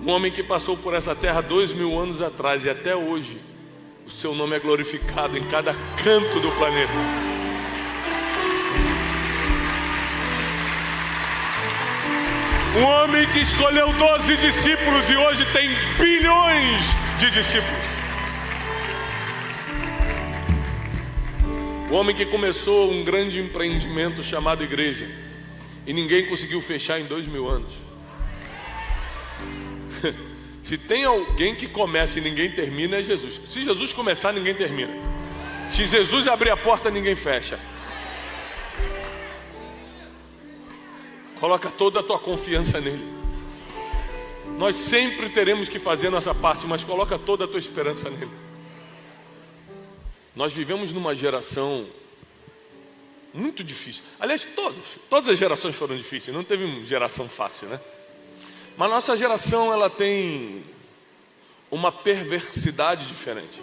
Um homem que passou por essa terra 2000 anos atrás e até hoje o seu nome é glorificado em cada canto do planeta. Um homem que escolheu 12 discípulos e hoje tem bilhões de discípulos. O homem que começou um grande empreendimento chamado igreja e ninguém conseguiu fechar em 2000 anos. Se tem alguém que começa e ninguém termina, é Jesus. Se Jesus começar, ninguém termina. Se Jesus abrir a porta, ninguém fecha. Coloca toda a tua confiança nele. Nós sempre teremos que fazer a nossa parte, mas coloca toda a tua esperança nele. Nós vivemos numa geração muito difícil. Aliás, todas as gerações foram difíceis. Não teve uma geração fácil, né? Mas nossa geração, ela tem uma perversidade diferente.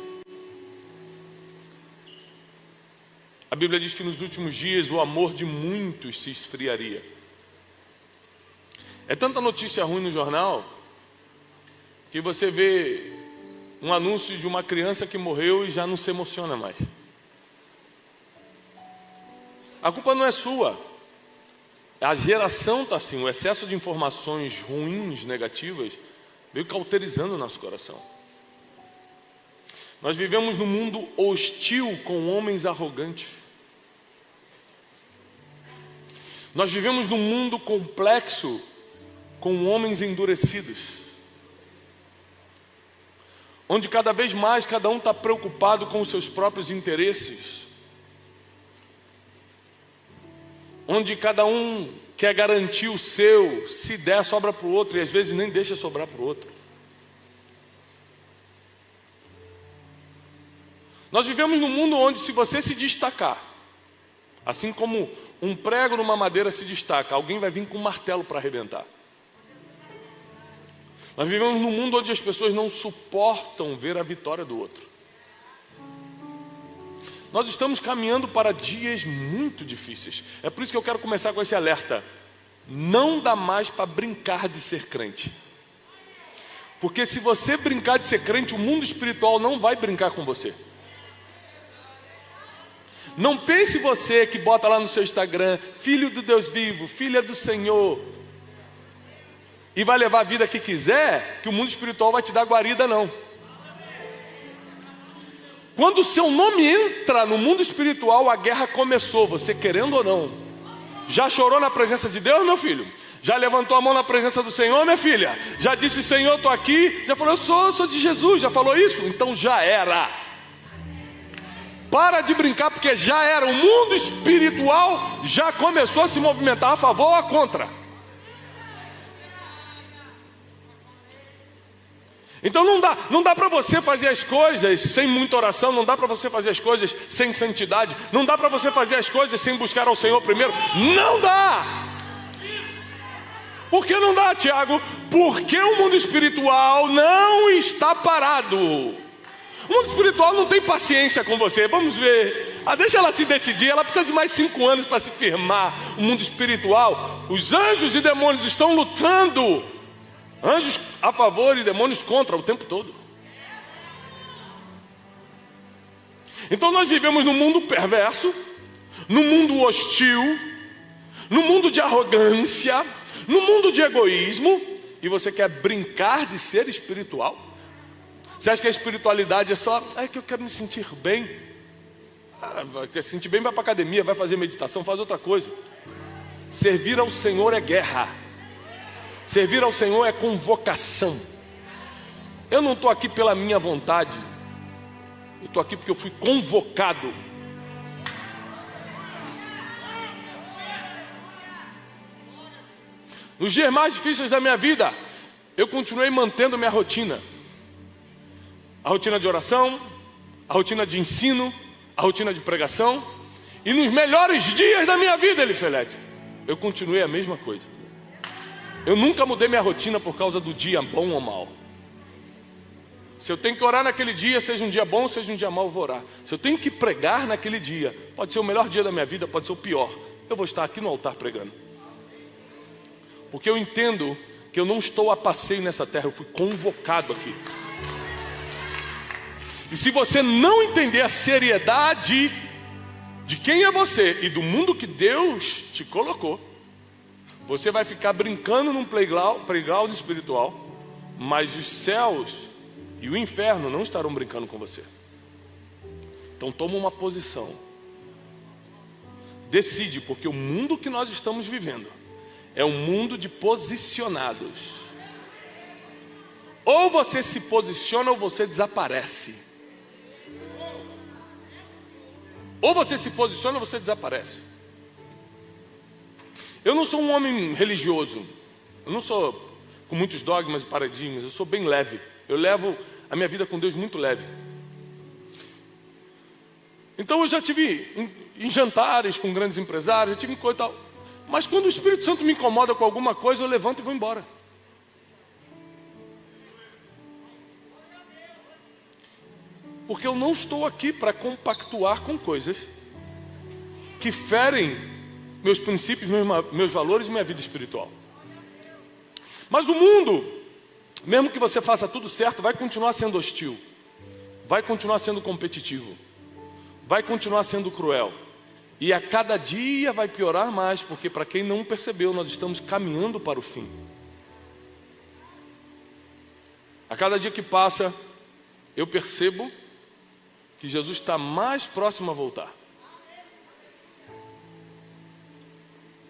A Bíblia diz que nos últimos dias o amor de muitos se esfriaria. É tanta notícia ruim no jornal que você vê um anúncio de uma criança que morreu e já não se emociona mais. A culpa não é sua. A geração está assim, o excesso de informações ruins, negativas, veio cauterizando o nosso coração. Nós vivemos num mundo hostil com homens arrogantes. Nós vivemos num mundo complexo com homens endurecidos, onde cada vez mais cada um está preocupado com os seus próprios interesses, onde cada um quer garantir o seu, se der sobra para o outro, e às vezes nem deixa sobrar para o outro. Nós vivemos num mundo onde, se você se destacar, assim como um prego numa madeira se destaca, alguém vai vir com um martelo para arrebentar. Nós vivemos num mundo onde as pessoas não suportam ver a vitória do outro. Nós estamos caminhando para dias muito difíceis. É por isso que eu quero começar com esse alerta. Não dá mais para brincar de ser crente. Porque se você brincar de ser crente, o mundo espiritual não vai brincar com você. Não pense você que bota lá no seu Instagram, filho do Deus vivo, filha do Senhor, e vai levar a vida que quiser, que o mundo espiritual vai te dar guarida, não. Quando o seu nome entra no mundo espiritual, a guerra começou, você querendo ou não. Já chorou na presença de Deus, meu filho? Já levantou a mão na presença do Senhor, minha filha? Já disse, Senhor, estou aqui? Já falou, eu sou de Jesus, já falou isso? Então já era. Para de brincar, porque já era. O mundo espiritual já começou a se movimentar a favor ou a contra. Então não dá para você fazer as coisas sem muita oração, não dá para você fazer as coisas sem santidade, não dá para você fazer as coisas sem buscar ao Senhor primeiro. Não dá! Por que não dá, Tiago? Porque o mundo espiritual não está parado. O mundo espiritual não tem paciência com você. Vamos ver. Deixa ela se decidir. Ela precisa de mais 5 anos para se firmar. O mundo espiritual, os anjos e demônios estão lutando. Anjos a favor e demônios contra o tempo todo. Então nós vivemos num mundo perverso, num mundo hostil, num mundo de arrogância, num mundo de egoísmo. E você quer brincar de ser espiritual? Você acha que a espiritualidade é só, que eu quero me sentir bem? Quer se sentir bem, vai para a academia, vai fazer meditação, faz outra coisa. Servir ao Senhor é guerra. Servir ao Senhor é convocação. Eu não estou aqui pela minha vontade. Eu estou aqui porque eu fui convocado. Nos dias mais difíceis da minha vida, eu continuei mantendo minha rotina. A rotina de oração, a rotina de ensino, a rotina de pregação. E nos melhores dias da minha vida, Elifelete, eu continuei a mesma coisa. Eu nunca mudei minha rotina por causa do dia bom ou mal. Se eu tenho que orar naquele dia, seja um dia bom, seja um dia mau, eu vou orar. Se eu tenho que pregar naquele dia, pode ser o melhor dia da minha vida, pode ser o pior, eu vou estar aqui no altar pregando. Porque eu entendo que eu não estou a passeio nessa terra, eu fui convocado aqui. E se você não entender a seriedade de quem é você e do mundo que Deus te colocou, você vai ficar brincando num playground espiritual, mas os céus e o inferno não estarão brincando com você. Então toma uma posição. Decide, porque o mundo que nós estamos vivendo é um mundo de posicionados. Ou você se posiciona ou você desaparece. Ou você se posiciona ou você desaparece. Eu não sou um homem religioso. Eu não sou com muitos dogmas e paradigmas. Eu sou bem leve. Eu levo a minha vida com Deus muito leve. Então eu já tive em jantares com grandes empresários, já tive em coisa e tal. Mas quando o Espírito Santo me incomoda com alguma coisa, eu levanto e vou embora. Porque eu não estou aqui para compactuar com coisas que ferem meus princípios, meus valores e minha vida espiritual. Mas o mundo, mesmo que você faça tudo certo, vai continuar sendo hostil, vai continuar sendo competitivo, vai continuar sendo cruel. E a cada dia vai piorar mais, porque para quem não percebeu, nós estamos caminhando para o fim. A cada dia que passa, eu percebo que Jesus está mais próximo a voltar.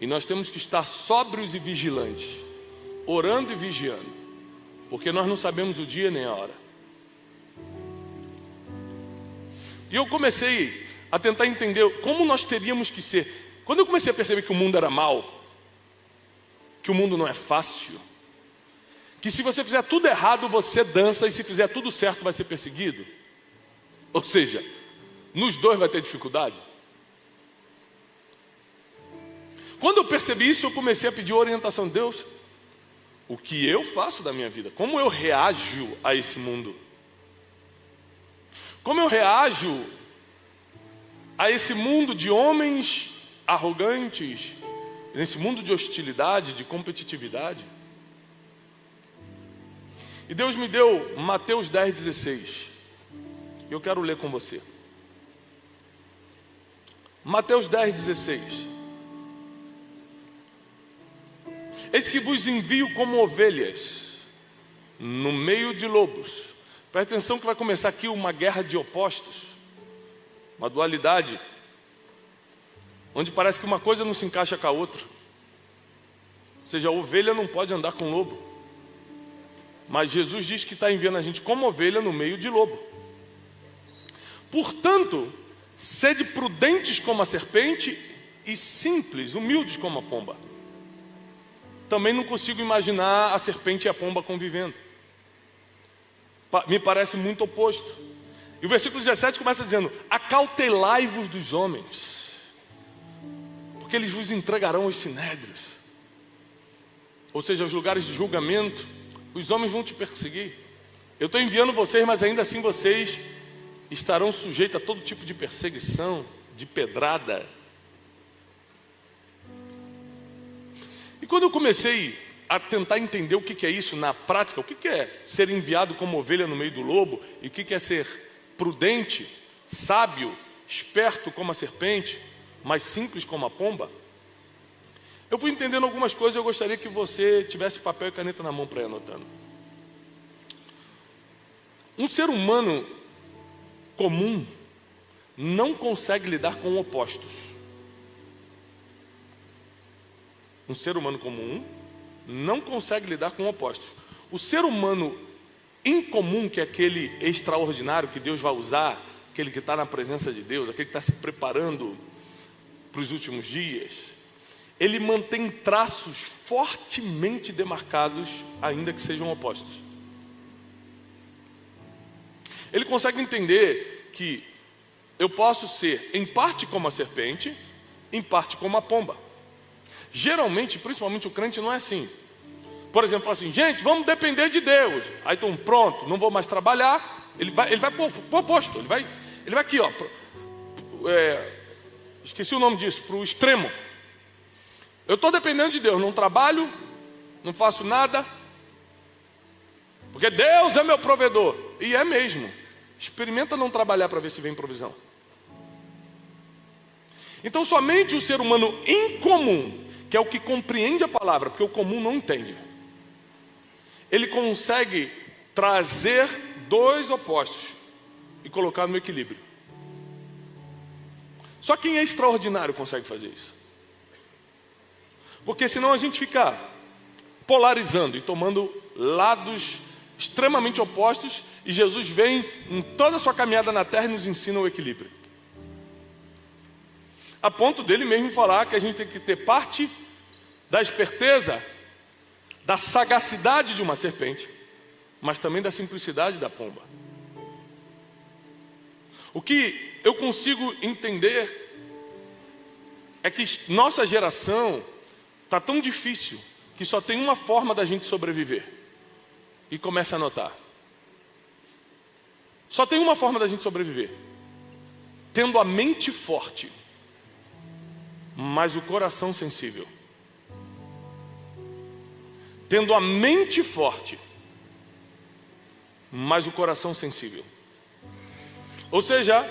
E nós temos que estar sóbrios e vigilantes, orando e vigiando, porque nós não sabemos o dia nem a hora. E eu comecei a tentar entender como nós teríamos que ser. Quando eu comecei a perceber que o mundo era mau, que o mundo não é fácil, que se você fizer tudo errado você dança e se fizer tudo certo vai ser perseguido, ou seja, nos dois vai ter dificuldade. Quando eu percebi isso, eu comecei a pedir orientação de Deus. O que eu faço da minha vida? Como eu reajo a esse mundo? Como eu reajo a esse mundo de homens arrogantes, nesse mundo de hostilidade, de competitividade? E Deus me deu Mateus 10,16. Eu quero ler com você. Mateus 10,16. Eis que vos envio como ovelhas no meio de lobos. Presta atenção que vai começar aqui uma guerra de opostos, uma dualidade, onde parece que uma coisa não se encaixa com a outra. Ou seja, a ovelha não pode andar com lobo. Mas Jesus diz que está enviando a gente como ovelha no meio de lobo. Portanto, sede prudentes como a serpente e simples, humildes como a pomba. Também não consigo imaginar a serpente e a pomba convivendo. Me parece muito oposto. E o versículo 17 começa dizendo: acautelai-vos dos homens, porque eles vos entregarão aos sinédrios, ou seja, aos lugares de julgamento. Os homens vão te perseguir. Eu estou enviando vocês, mas ainda assim vocês estarão sujeitos a todo tipo de perseguição, de pedrada. E quando eu comecei a tentar entender o que é isso na prática, o que é ser enviado como ovelha no meio do lobo, e o que é ser prudente, sábio, esperto como a serpente, mas simples como a pomba, eu fui entendendo algumas coisas. Eu gostaria que você tivesse papel e caneta na mão para ir anotando. Um ser humano comum não consegue lidar com opostos. Um ser humano comum não consegue lidar com opostos. O ser humano incomum, que é aquele extraordinário que Deus vai usar, aquele que está na presença de Deus, aquele que está se preparando para os últimos dias, ele mantém traços fortemente demarcados, ainda que sejam opostos. Ele consegue entender que eu posso ser em parte como a serpente, em parte como a pomba. Geralmente, principalmente o crente, não é assim. Por exemplo, fala assim: gente, vamos depender de Deus. Aí então, pronto, não vou mais trabalhar. Ele vai para o oposto. Ele vai aqui, ó. Esqueci o nome disso, para o extremo. Eu estou dependendo de Deus, não trabalho, não faço nada, Porque Deus é meu provedor. E é mesmo. Experimenta não trabalhar para ver se vem provisão. Então somente o ser humano incomum, que é o que compreende a palavra, porque o comum não entende, ele consegue trazer dois opostos e colocar no equilíbrio. Só quem é extraordinário consegue fazer isso. Porque senão a gente fica polarizando e tomando lados extremamente opostos, e Jesus vem em toda a sua caminhada na terra e nos ensina o equilíbrio. A ponto dele mesmo falar que a gente tem que ter parte da esperteza, da sagacidade de uma serpente, mas também da simplicidade da pomba. O que eu consigo entender é que nossa geração está tão difícil que só tem uma forma da gente sobreviver. E começa a notar. Só tem uma forma da gente sobreviver: tendo a mente forte, mas o coração sensível. Tendo a mente forte, mas o coração sensível. Ou seja,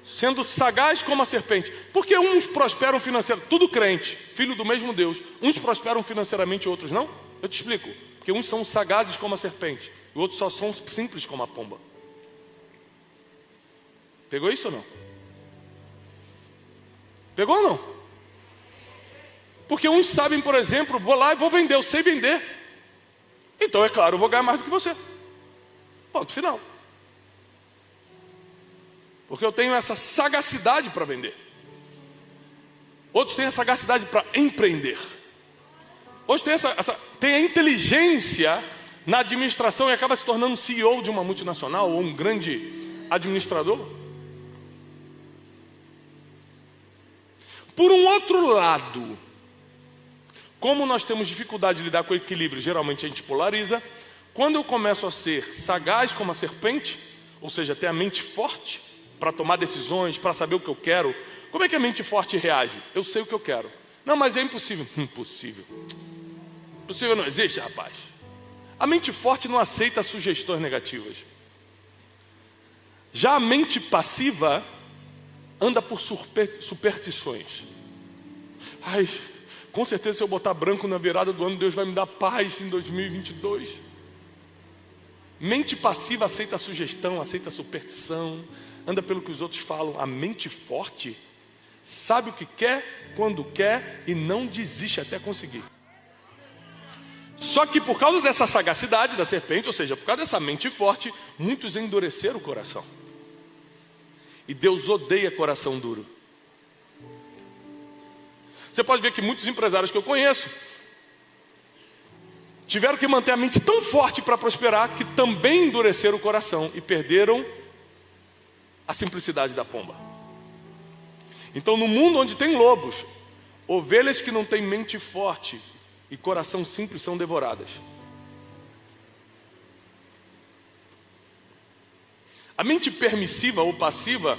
sendo sagaz como a serpente. Porque uns prosperam financeiramente, tudo crente, filho do mesmo Deus. Uns prosperam financeiramente, outros não? Eu te explico. Porque uns são sagazes como a serpente, e outros só são simples como a pomba. Pegou isso ou não? Pegou ou não? Porque uns sabem, por exemplo, vou lá e vou vender, eu sei vender. Então é claro, eu vou ganhar mais do que você. Ponto final. Porque eu tenho essa sagacidade para vender. Outros têm a sagacidade para empreender. Outros têm a inteligência na administração e acaba se tornando CEO de uma multinacional ou um grande administrador. Por um outro lado, como nós temos dificuldade de lidar com o equilíbrio, geralmente a gente polariza. Quando eu começo a ser sagaz como a serpente, ou seja, ter a mente forte para tomar decisões, para saber o que eu quero. Como é que a mente forte reage? Eu sei o que eu quero. Não, mas é impossível. Impossível. Impossível não existe, rapaz. A mente forte não aceita sugestões negativas. Já a mente passiva anda por superstições. Ai, com certeza se eu botar branco na virada do ano, Deus vai me dar paz em 2022. Mente passiva aceita a sugestão, aceita a superstição, anda pelo que os outros falam. A mente forte sabe o que quer, quando quer e não desiste até conseguir. Só que por causa dessa sagacidade da serpente, ou seja, por causa dessa mente forte, muitos endureceram o coração. E Deus odeia coração duro. Você pode ver que muitos empresários que eu conheço tiveram que manter a mente tão forte para prosperar que também endureceram o coração e perderam a simplicidade da pomba. Então, no mundo onde tem lobos, ovelhas que não têm mente forte e coração simples são devoradas. A mente permissiva ou passiva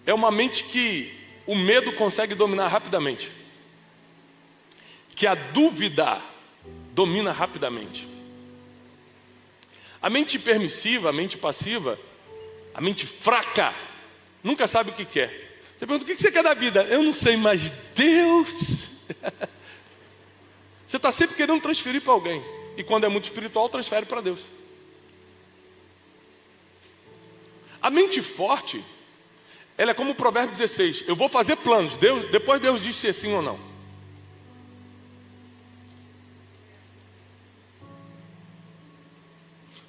é uma mente que o medo consegue dominar rapidamente, que a dúvida domina rapidamente. A mente permissiva, a mente passiva, a mente fraca, nunca sabe o que quer. Você pergunta, o que você quer da vida? Eu não sei, mas Deus... Você está sempre querendo transferir para alguém. E quando é muito espiritual, transfere para Deus. A mente forte, ela é como o Provérbio 16. Eu vou fazer planos. Depois Deus diz se é sim ou não.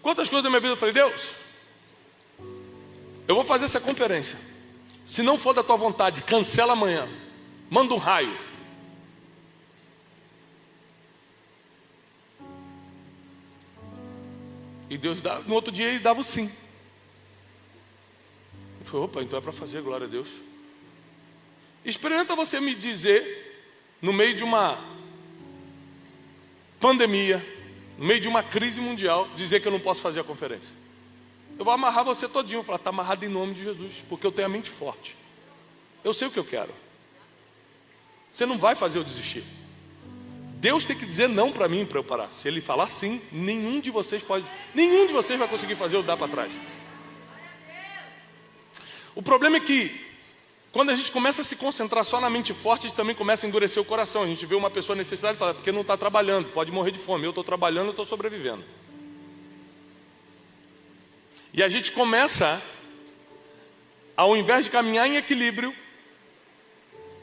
Quantas coisas da minha vida eu falei, Deus, eu vou fazer essa conferência. Se não for da tua vontade, cancela amanhã. Manda um raio. E Deus, no outro dia, ele dava o sim. Eu falei, opa, então é para fazer, glória a Deus. Experimenta você me dizer, no meio de uma pandemia, no meio de uma crise mundial, dizer que eu não posso fazer a conferência. Eu vou amarrar você todinho. Eu vou falar, está amarrado em nome de Jesus, porque eu tenho a mente forte. Eu sei o que eu quero. Você não vai fazer eu desistir. Deus tem que dizer não para mim para eu parar. Se Ele falar sim, nenhum de vocês vai conseguir fazer eu dar para trás. O problema é que quando a gente começa a se concentrar só na mente forte, a gente também começa a endurecer o coração. A gente vê uma pessoa necessitada e fala, porque não está trabalhando, pode morrer de fome. Eu estou trabalhando, eu estou sobrevivendo. E a gente começa, ao invés de caminhar em equilíbrio,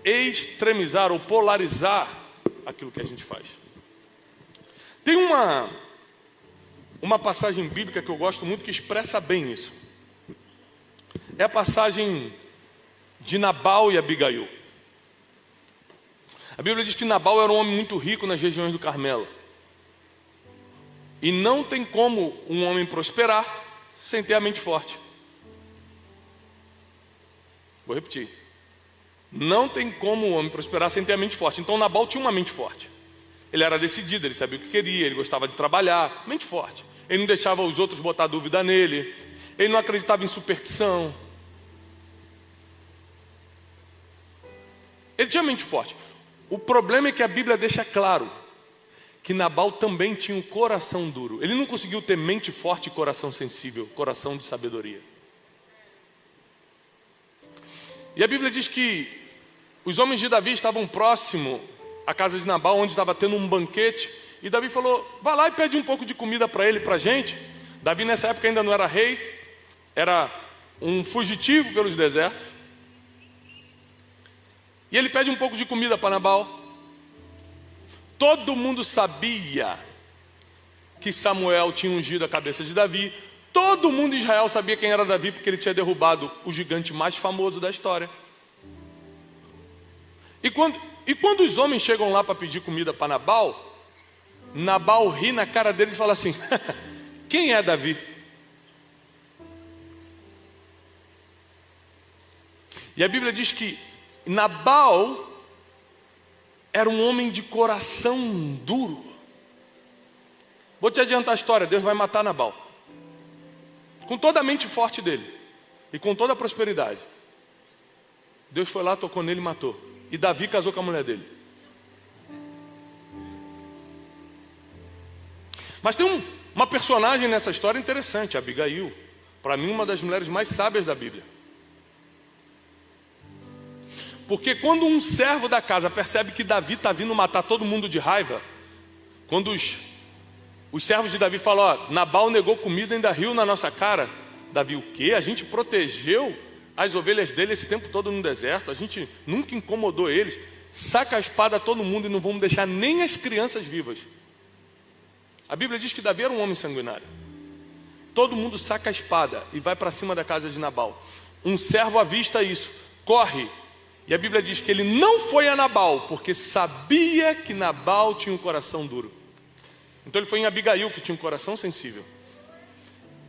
extremizar ou polarizar aquilo que a gente faz. Tem uma passagem bíblica que eu gosto muito que expressa bem isso. É a passagem de Nabal e Abigail. A Bíblia diz que Nabal era um homem muito rico nas regiões do Carmelo. E não tem como um homem prosperar sem ter a mente forte. Vou repetir. Não tem como um homem prosperar sem ter a mente forte. Então Nabal tinha uma mente forte. Ele era decidido, ele sabia o que queria, ele gostava de trabalhar. Mente forte. Ele não deixava os outros botar dúvida nele. Ele não acreditava em superstição. Ele tinha mente forte. O problema é que a Bíblia deixa claro que Nabal também tinha um coração duro. Ele não conseguiu ter mente forte e coração sensível, coração de sabedoria. E a Bíblia diz que os homens de Davi estavam próximo à casa de Nabal, onde estava tendo um banquete. E Davi falou, vai lá e pede um pouco de comida para ele, para a gente. Davi nessa época ainda não era rei, era um fugitivo pelos desertos. E ele pede um pouco de comida para Nabal. Todo mundo sabia que Samuel tinha ungido a cabeça de Davi. Todo mundo em Israel sabia quem era Davi, porque ele tinha derrubado o gigante mais famoso da história. E quando os homens chegam lá para pedir comida para Nabal, Nabal ri na cara deles e fala assim, quem é Davi? E a Bíblia diz que Nabal era um homem de coração duro. Vou te adiantar a história, Deus vai matar Nabal. Com toda a mente forte dele e com toda a prosperidade. Deus foi lá, tocou nele e matou. E Davi casou com a mulher dele. Mas tem uma personagem nessa história interessante, Abigail. Para mim, uma das mulheres mais sábias da Bíblia. Porque quando um servo da casa percebe que Davi está vindo matar todo mundo de raiva, quando os servos de Davi falam, ó, Nabal negou comida e ainda riu na nossa cara. Davi, o quê? A gente protegeu as ovelhas dele esse tempo todo no deserto, a gente nunca incomodou eles. Saca a espada a todo mundo e não vamos deixar nem as crianças vivas. A Bíblia diz que Davi era um homem sanguinário. Todo mundo saca a espada e vai para cima da casa de Nabal. Um servo avista isso, corre. E a Bíblia diz que ele não foi a Nabal, porque sabia que Nabal tinha um coração duro. Então ele foi em Abigail, que tinha um coração sensível.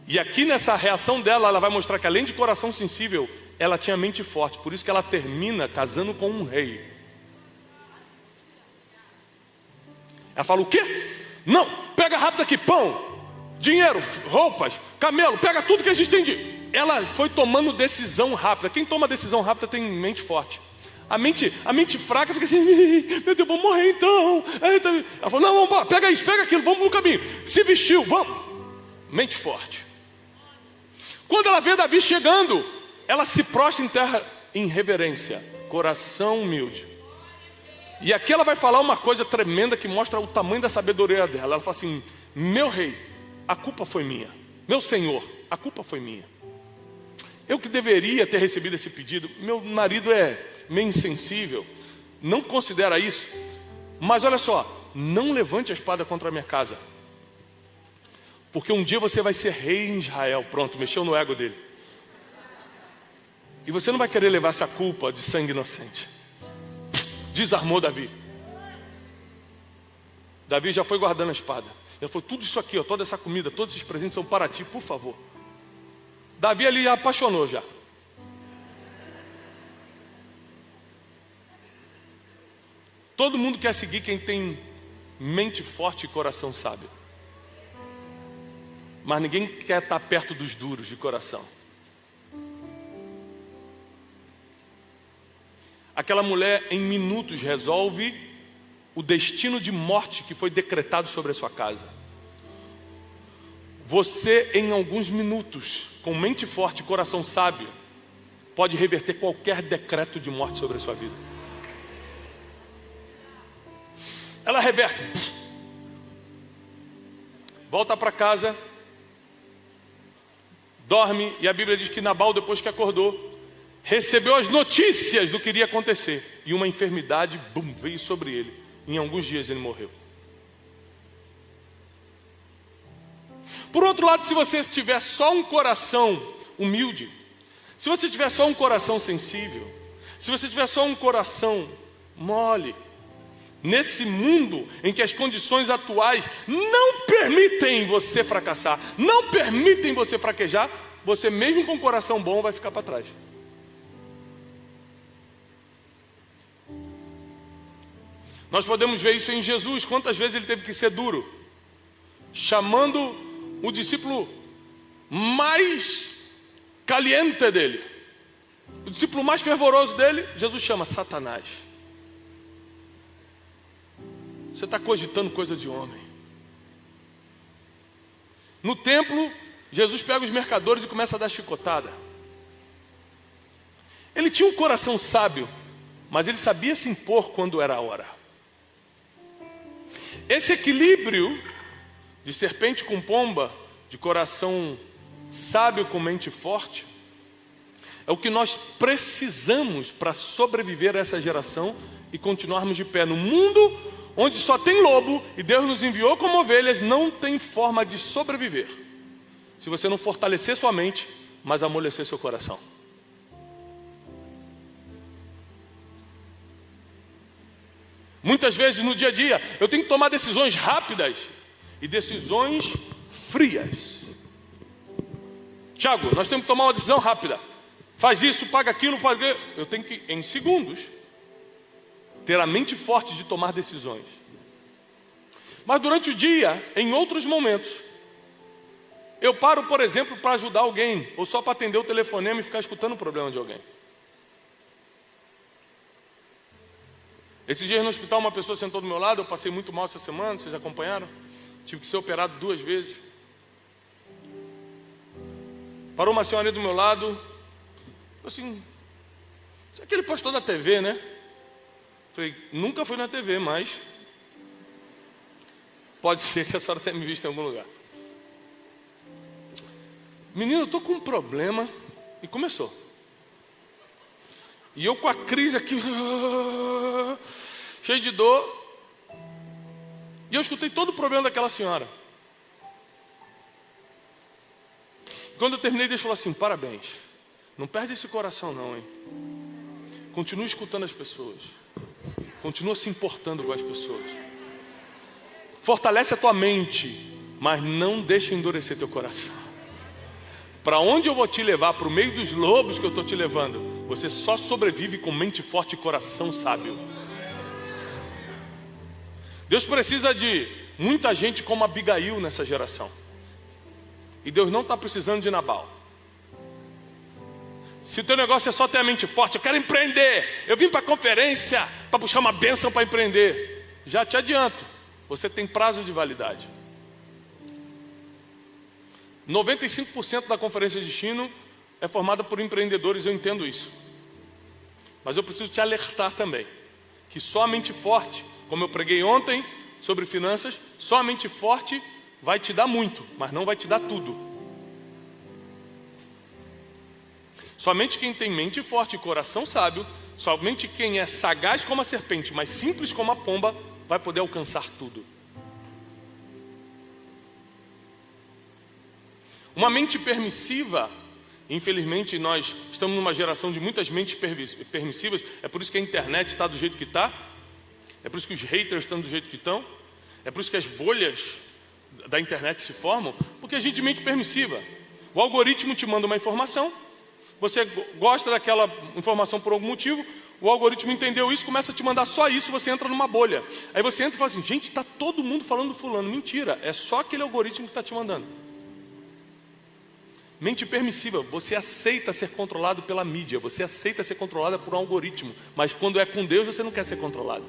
E aqui nessa reação dela, ela vai mostrar que além de coração sensível, ela tinha mente forte. Por isso que ela termina casando com um rei. Ela fala, o quê? Não, pega rápido aqui, pão, dinheiro, roupas, camelo, pega tudo que a gente tem de... Ela foi tomando decisão rápida. Quem toma decisão rápida tem mente forte. A mente fraca fica assim, meu Deus, vou morrer então. Ela falou, não, vamos, pega isso, pega aquilo, vamos no caminho. Se vestiu, vamos. Mente forte. Quando ela vê Davi chegando, ela se prostra em terra em reverência, coração humilde. E aqui ela vai falar uma coisa tremenda que mostra o tamanho da sabedoria dela. Ela fala assim, meu rei, a culpa foi minha. Meu senhor, a culpa foi minha. Eu que deveria ter recebido esse pedido. Meu marido é meio insensível, não considera isso. Mas olha só, não levante a espada contra a minha casa, porque um dia você vai ser rei em Israel. Pronto, mexeu no ego dele. E você não vai querer levar essa culpa de sangue inocente. Desarmou Davi. Davi já foi guardando a espada. Ele falou, tudo isso aqui, ó, toda essa comida, todos esses presentes são para ti, por favor. Davi ali já apaixonou já. Todo mundo quer seguir quem tem mente forte e coração sábio. Mas ninguém quer estar perto dos duros de coração. Aquela mulher em minutos resolve o destino de morte que foi decretado sobre a sua casa. Você, em alguns minutos, com mente forte e coração sábio, pode reverter qualquer decreto de morte sobre a sua vida. Ela reverte. Volta para casa, dorme, e a Bíblia diz que Nabal, depois que acordou, recebeu as notícias do que iria acontecer, e uma enfermidade, veio sobre ele. Em alguns dias ele morreu. Por outro lado, se você tiver só um coração humilde, se você tiver só um coração sensível, se você tiver só um coração mole, nesse mundo em que as condições atuais não permitem você fracassar, não permitem você fraquejar, você mesmo com um coração bom vai ficar para trás. Nós podemos ver isso em Jesus. Quantas vezes ele teve que ser duro, chamando o discípulo mais caliente dele, o discípulo mais fervoroso dele, Jesus chama Satanás. Você está cogitando coisa de homem. No templo, Jesus pega os mercadores e começa a dar chicotada. Ele tinha um coração sábio, mas ele sabia se impor quando era a hora. Esse equilíbrio de serpente com pomba, de coração sábio com mente forte, é o que nós precisamos para sobreviver a essa geração e continuarmos de pé no mundo onde só tem lobo e Deus nos enviou como ovelhas. Não tem forma de sobreviver se você não fortalecer sua mente, mas amolecer seu coração. Muitas vezes no dia a dia eu tenho que tomar decisões rápidas e decisões frias. Tiago, nós temos que tomar uma decisão rápida. Faz isso, paga aquilo, faz aquilo. Eu tenho que, em segundos, ter a mente forte de tomar decisões. Mas durante o dia, em outros momentos, eu paro, por exemplo, para ajudar alguém, ou só para atender o telefonema e ficar escutando o problema de alguém. Esses dias no hospital, uma pessoa sentou do meu lado, eu passei muito mal essa semana, vocês acompanharam? Tive que ser operado 2 vezes. Parou uma senhora do meu lado, falou assim, isso é aquele pastor da TV, né? Falei, nunca fui na TV, mas pode ser que a senhora tenha me visto em algum lugar. Menino, eu estou com um problema. E começou. E eu com a crise aqui, cheio de dor. E eu escutei todo o problema daquela senhora. Quando eu terminei, Deus falou assim, parabéns. Não perde esse coração não, hein? Continua escutando as pessoas. Continua se importando com as pessoas. Fortalece a tua mente, mas não deixa endurecer teu coração. Para onde eu vou te levar? Para o meio dos lobos que eu estou te levando. Você só sobrevive com mente forte e coração sábio. Deus precisa de muita gente como Abigail nessa geração. E Deus não está precisando de Nabal. Se o teu negócio é só ter a mente forte, eu quero empreender, eu vim para a conferência para buscar uma bênção para empreender, já te adianto, você tem prazo de validade. 95% da conferência de destino é formada por empreendedores, eu entendo isso. Mas eu preciso te alertar também, que só a mente forte, como eu preguei ontem sobre finanças, só a mente forte vai te dar muito, mas não vai te dar tudo. Somente quem tem mente forte e coração sábio, somente quem é sagaz como a serpente, mas simples como a pomba, vai poder alcançar tudo. Uma mente permissiva, infelizmente nós estamos numa geração de muitas mentes permissivas, é por isso que a internet está do jeito que está, é por isso que os haters estão do jeito que estão, é por isso que as bolhas da internet se formam, porque a gente é mente permissiva. O algoritmo te manda uma informação, você gosta daquela informação por algum motivo, o algoritmo entendeu isso, começa a te mandar só isso, você entra numa bolha. Aí você entra e fala assim, gente, está todo mundo falando do fulano. Mentira, é só aquele algoritmo que está te mandando. Mente permissiva, você aceita ser controlado pela mídia, você aceita ser controlado por um algoritmo, mas quando é com Deus você não quer ser controlado.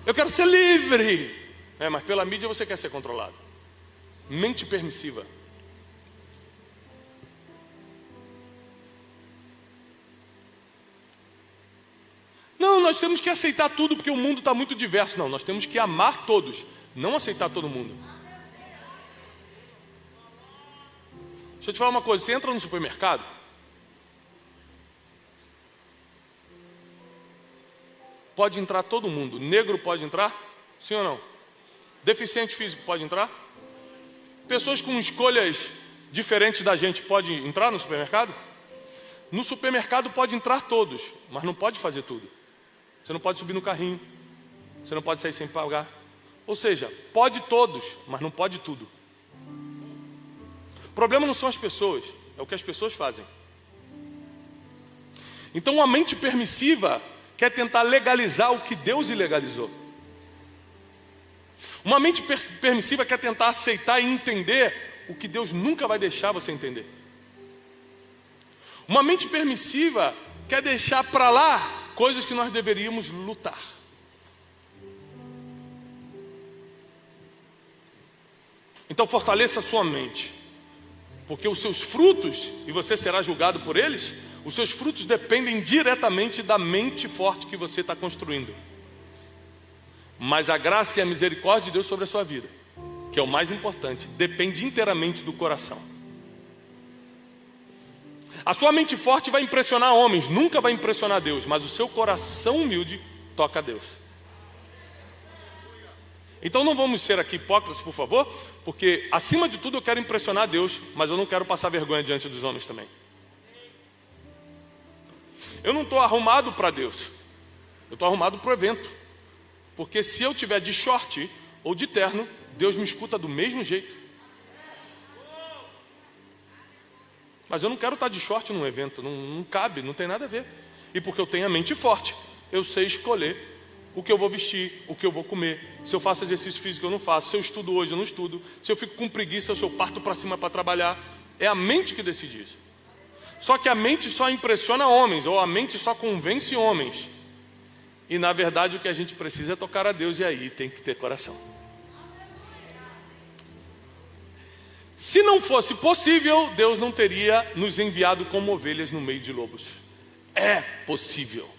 Eu quero ser livre. Mas pela mídia você quer ser controlado. Mente permissiva. Não, nós temos que aceitar tudo porque o mundo está muito diverso. Não, nós temos que amar todos, não aceitar todo mundo. Deixa eu te falar uma coisa, você entra no supermercado, pode entrar todo mundo. Negro pode entrar? Sim ou não? Deficiente físico pode entrar? Pessoas com escolhas diferentes da gente podem entrar no supermercado? No supermercado pode entrar todos, mas não pode fazer tudo. Você não pode subir no carrinho, você não pode sair sem pagar. Ou seja, pode todos, mas não pode tudo. O problema não são as pessoas, é o que as pessoas fazem. Então a mente permissiva quer tentar legalizar o que Deus ilegalizou. Uma mente permissiva quer tentar aceitar e entender o que Deus nunca vai deixar você entender. Uma mente permissiva quer deixar para lá coisas que nós deveríamos lutar. Então fortaleça a sua mente, porque os seus frutos, e você será julgado por eles, os seus frutos dependem diretamente da mente forte que você está construindo. Mas a graça e a misericórdia de Deus sobre a sua vida, que é o mais importante, depende inteiramente do coração. A sua mente forte vai impressionar homens, nunca vai impressionar Deus, mas o seu coração humilde toca a Deus. Então não vamos ser aqui hipócritas, por favor, porque acima de tudo eu quero impressionar Deus, mas eu não quero passar vergonha diante dos homens também. Eu não estou arrumado para Deus, eu estou arrumado para o evento. Porque se eu tiver de short ou de terno, Deus me escuta do mesmo jeito. Mas eu não quero estar de short num evento, não cabe, não tem nada a ver. E porque eu tenho a mente forte, eu sei escolher o que eu vou vestir, o que eu vou comer, se eu faço exercício físico eu não faço, se eu estudo hoje eu não estudo, se eu fico com preguiça, se eu parto para cima para trabalhar. É a mente que decide isso. Só que a mente só impressiona homens, ou a mente só convence homens. E na verdade o que a gente precisa é tocar a Deus, e aí tem que ter coração. Se não fosse possível, Deus não teria nos enviado como ovelhas no meio de lobos. É possível.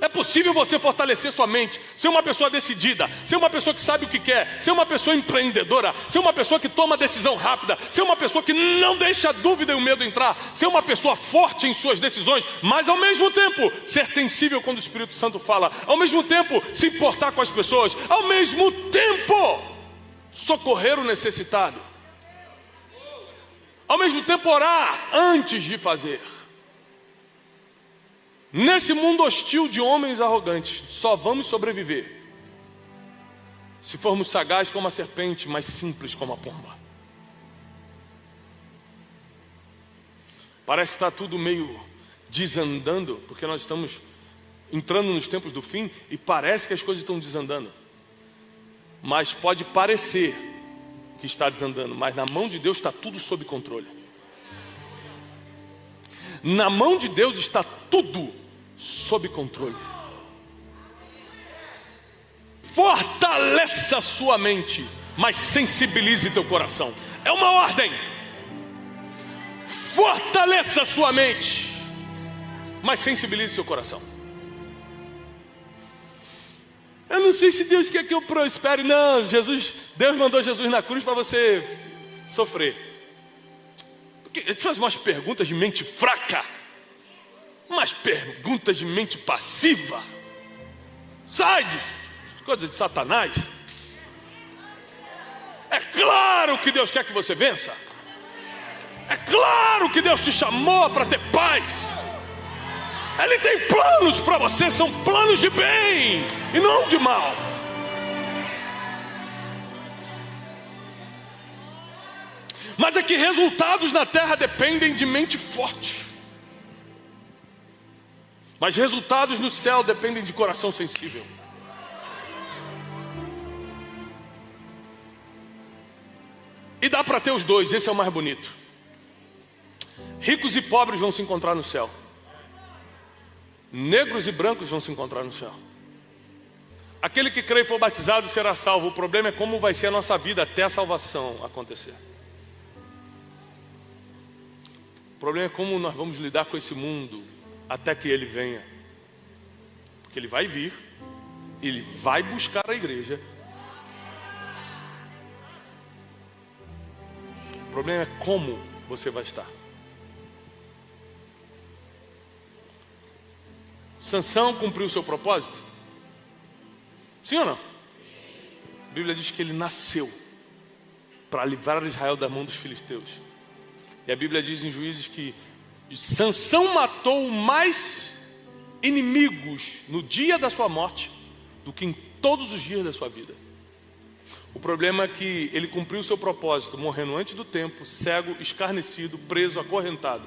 É possível você fortalecer sua mente, ser uma pessoa decidida, ser uma pessoa que sabe o que quer, ser uma pessoa empreendedora, ser uma pessoa que toma decisão rápida, ser uma pessoa que não deixa a dúvida e o medo entrar, ser uma pessoa forte em suas decisões, mas ao mesmo tempo ser sensível quando o Espírito Santo fala, ao mesmo tempo se importar com as pessoas, ao mesmo tempo socorrer o necessitado, ao mesmo tempo orar antes de fazer. Nesse mundo hostil de homens arrogantes, só vamos sobreviver se formos sagazes como a serpente, mas simples como a pomba. Parece que está tudo meio desandando, porque nós estamos entrando nos tempos do fim e parece que as coisas estão desandando. Mas pode parecer que está desandando, mas na mão de Deus está tudo sob controle. Na mão de Deus está tudo sob controle. Fortaleça sua mente, mas sensibilize teu coração. É uma ordem. Fortaleça sua mente, mas sensibilize seu coração. Eu não sei se Deus quer que eu prospere. Não, Deus mandou Jesus na cruz para você sofrer. Ele faz umas perguntas de mente fraca, umas perguntas de mente passiva. Sai de coisas de Satanás. É claro que Deus quer que você vença. É claro que Deus te chamou para ter paz. Ele tem planos para você, são planos de bem e não de mal. Mas é que resultados na terra dependem de mente forte. Mas resultados no céu dependem de coração sensível. E dá para ter os dois, esse é o mais bonito. Ricos e pobres vão se encontrar no céu. Negros e brancos vão se encontrar no céu. Aquele que crê e for batizado será salvo. O problema é como vai ser a nossa vida até a salvação acontecer. O problema é como nós vamos lidar com esse mundo até que ele venha. Porque ele vai vir, ele vai buscar a igreja. O problema é como você vai estar. Sansão cumpriu o seu propósito? Sim ou não? A Bíblia diz que ele nasceu para livrar Israel da mão dos filisteus. E a Bíblia diz em Juízes que Sansão matou mais inimigos no dia da sua morte do que em todos os dias da sua vida. O problema é que ele cumpriu o seu propósito, morrendo antes do tempo, cego, escarnecido, preso, acorrentado.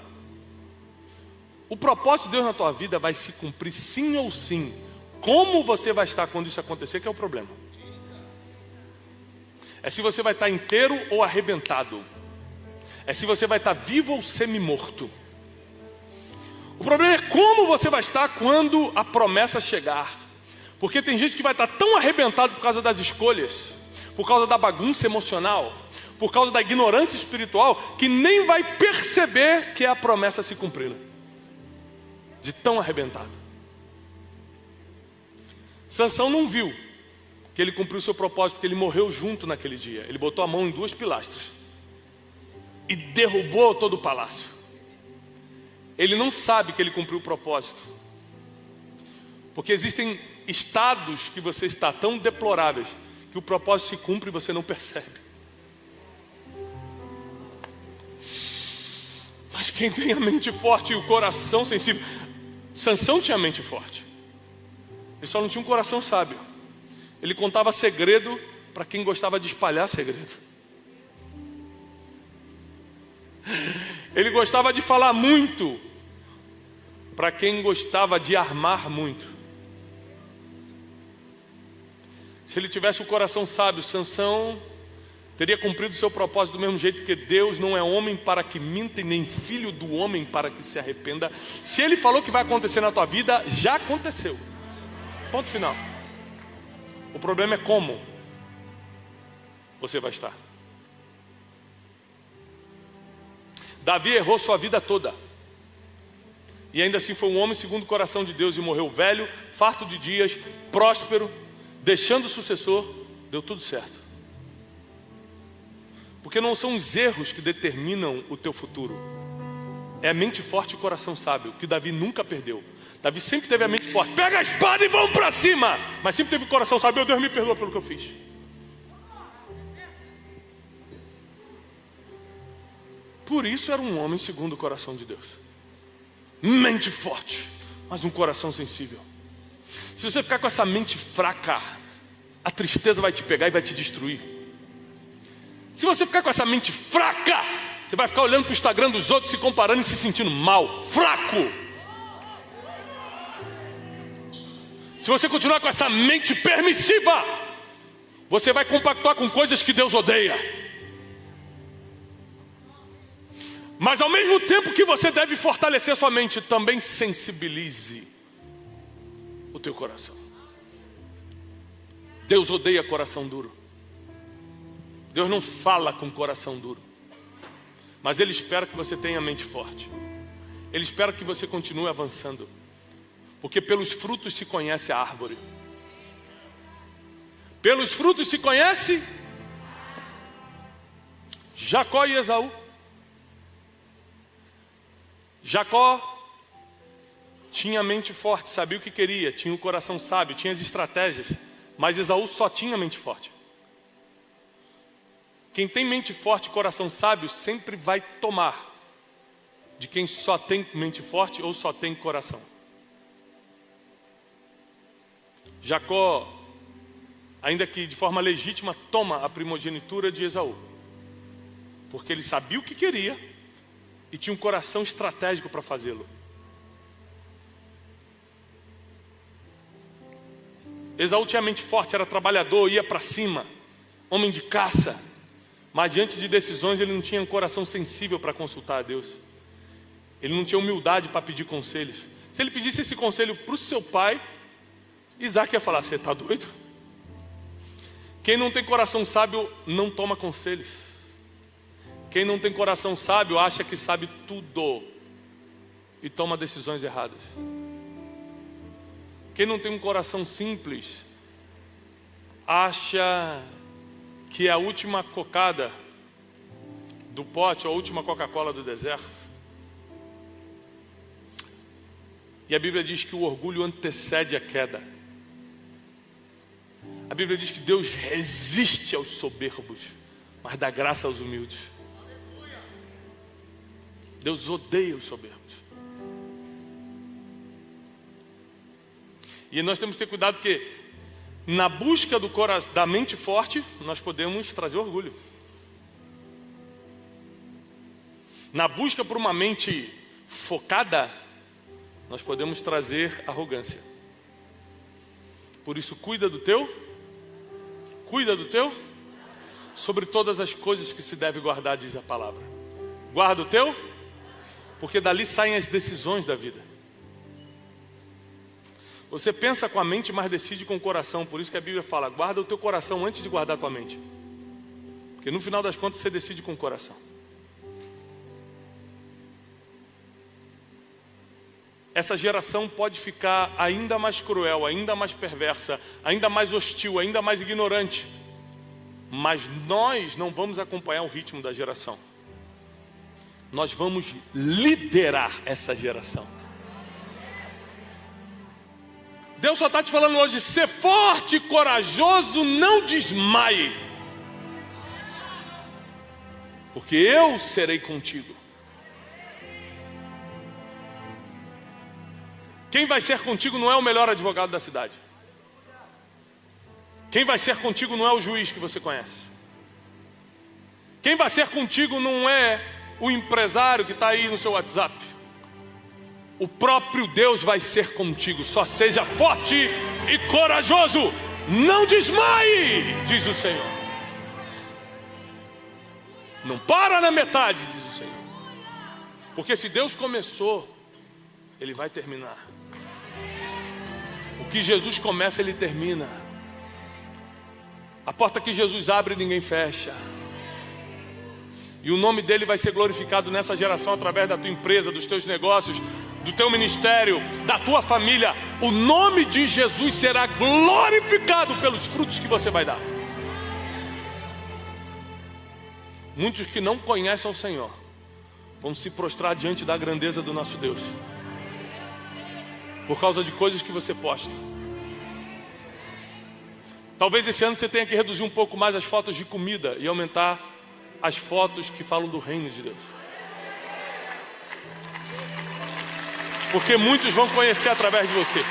O propósito de Deus na tua vida vai se cumprir sim ou sim. Como você vai estar quando isso acontecer que é o problema. É se você vai estar inteiro ou arrebentado. É se você vai estar vivo ou semi-morto. O problema é como você vai estar quando a promessa chegar. Porque tem gente que vai estar tão arrebentado por causa das escolhas, por causa da bagunça emocional, por causa da ignorância espiritual, que nem vai perceber que é a promessa se cumprir. De tão arrebentado. Sansão não viu que ele cumpriu o seu propósito, porque ele morreu junto naquele dia. Ele botou a mão em 2 pilastras e derrubou todo o palácio. Ele não sabe que ele cumpriu o propósito, porque existem estados que você está tão deploráveis que o propósito se cumpre e você não percebe. Mas quem tem a mente forte e o coração sensível, Sansão tinha a mente forte. Ele só não tinha um coração sábio. Ele contava segredo para quem gostava de espalhar segredo. Ele gostava de falar muito para quem gostava de armar muito. Se ele tivesse o coração sábio, Sansão teria cumprido o seu propósito do mesmo jeito, porque Deus não é homem para que minta e nem filho do homem para que se arrependa. Se ele falou que vai acontecer na tua vida, já aconteceu. Ponto final. O problema é como você vai estar. Davi errou sua vida toda, e ainda assim foi um homem segundo o coração de Deus, e morreu velho, farto de dias, próspero, deixando o sucessor. Deu tudo certo. Porque não são os erros que determinam o teu futuro, é a mente forte e o coração sábio, que Davi nunca perdeu. Davi sempre teve a mente forte, pega a espada e vamos para cima, mas sempre teve o coração sábio. Meu Deus, me perdoa pelo que eu fiz. Por isso era um homem segundo o coração de Deus. Mente forte, mas um coração sensível. Se você ficar com essa mente fraca, a tristeza vai te pegar e vai te destruir. Se você ficar com essa mente fraca, você vai ficar olhando para o Instagram dos outros, se comparando e se sentindo mal, fraco. Se você continuar com essa mente permissiva, você vai compactuar com coisas que Deus odeia. Mas ao mesmo tempo que você deve fortalecer a sua mente, também sensibilize o teu coração. Deus odeia coração duro. Deus não fala com coração duro, mas Ele espera que você tenha mente forte. Ele espera que você continue avançando, porque pelos frutos se conhece a árvore. Pelos frutos se conhece Jacó e Esaú. Jacó tinha a mente forte, sabia o que queria, tinha o coração sábio, tinha as estratégias, mas Esaú só tinha mente forte. Quem tem mente forte e coração sábio sempre vai tomar de quem só tem mente forte ou só tem coração. Jacó, ainda que de forma legítima, toma a primogenitura de Esaú, porque ele sabia o que queria e tinha um coração estratégico para fazê-lo. Esaú tinha mente forte, era trabalhador, ia para cima, homem de caça. Mas diante de decisões ele não tinha um coração sensível para consultar a Deus. Ele não tinha humildade para pedir conselhos. Se ele pedisse esse conselho para o seu pai, Isaac ia falar: você está doido? Quem não tem coração sábio não toma conselhos. Quem não tem coração sábio acha que sabe tudo e toma decisões erradas. Quem não tem um coração simples acha que é a última cocada do pote, ou a última Coca-Cola do deserto. E a Bíblia diz que o orgulho antecede a queda. A Bíblia diz que Deus resiste aos soberbos, mas dá graça aos humildes. Deus odeia os soberbos. E nós temos que ter cuidado, porque na busca da mente forte, nós podemos trazer orgulho. Na busca por uma mente focada, nós podemos trazer arrogância. Por isso, cuida do teu, sobre todas as coisas que se deve guardar, diz a palavra. Guarda o teu, porque dali saem as decisões da vida. Você pensa com a mente, mas decide com o coração. Por isso que a Bíblia fala, guarda o teu coração antes de guardar a tua mente. Porque no final das contas você decide com o coração. Essa geração pode ficar ainda mais cruel, ainda mais perversa, ainda mais hostil, ainda mais ignorante. Mas nós não vamos acompanhar o ritmo da geração. Nós vamos liderar essa geração. Deus só está te falando hoje, ser forte e corajoso, não desmaie. Porque eu serei contigo. Quem vai ser contigo não é o melhor advogado da cidade. Quem vai ser contigo não é o juiz que você conhece. Quem vai ser contigo não é o empresário que está aí no seu WhatsApp. O próprio Deus vai ser contigo. Só seja forte e corajoso. Não desmaie, diz o Senhor. Não para na metade, diz o Senhor. Porque se Deus começou, Ele vai terminar. O que Jesus começa, Ele termina. A porta que Jesus abre, ninguém fecha. E o nome dele vai ser glorificado nessa geração através da tua empresa, dos teus negócios, do teu ministério, da tua família. O nome de Jesus será glorificado pelos frutos que você vai dar. Muitos que não conhecem o Senhor vão se prostrar diante da grandeza do nosso Deus, por causa de coisas que você posta. Talvez esse ano você tenha que reduzir um pouco mais as fotos de comida e aumentar as fotos que falam do reino de Deus. Porque muitos vão conhecer através de você.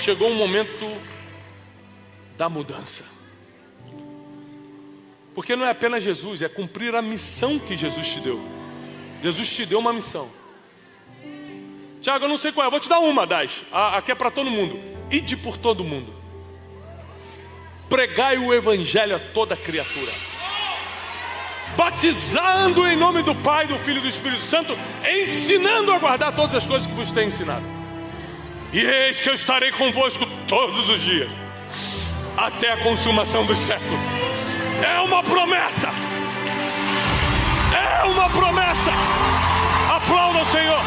Chegou um momento da mudança. Porque não é apenas Jesus, é cumprir a missão que Jesus te deu. Jesus te deu uma missão. Tiago, eu não sei qual é, eu vou te dar uma das. Aqui é para todo mundo. Ide por todo mundo. Pregai o evangelho a toda criatura, batizando em nome do Pai, do Filho e do Espírito Santo, ensinando a guardar todas as coisas que vos tenho ensinado. E eis que eu estarei convosco todos os dias, até a consumação dos séculos. É uma promessa. É uma promessa. Aplauda o Senhor.